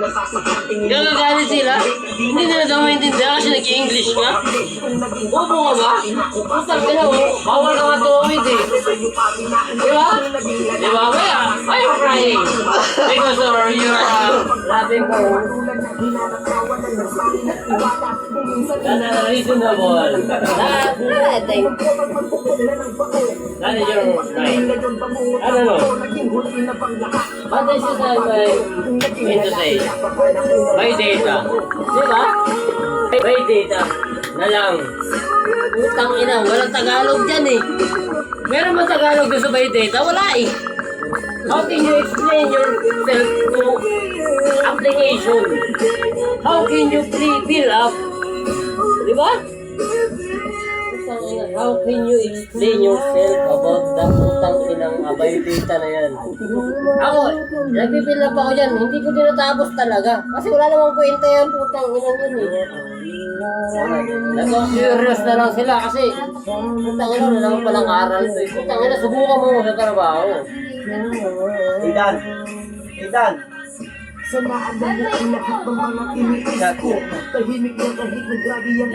Gagagalit sila? Hindi nila daw maintindihan kasi nag-i-English ka? Bobo ka ba? Putang ina mo, bawal ka matuwid eh. Diba? Diba? Why are you crying? Because you're laughing for reasonable. That is your right. I don't know. What is it I mean to say? By data. Diba? By data. Na lang. Utang ina, walang Tagalog dyan eh. Meron ba Tagalog doon sa by data? Wala eh. How can you explain yourself to application? How can you fill up? Diba? How can you explain yourself about the utang inang abay data na yan? Ako, nagpipil up ako dyan. Hindi ko dinatapos talaga. Kasi wala namang kwenta yan, utang inang yun eh. Nag-curious na lang sila kasi utang ina, wala naman palang aral to eh. Utang ina, subukan mo sa trabaho. Idan. Idan. Sa naadala ang lahat ng mga tiniis ko. Tahimik na kahit naggrabe yan.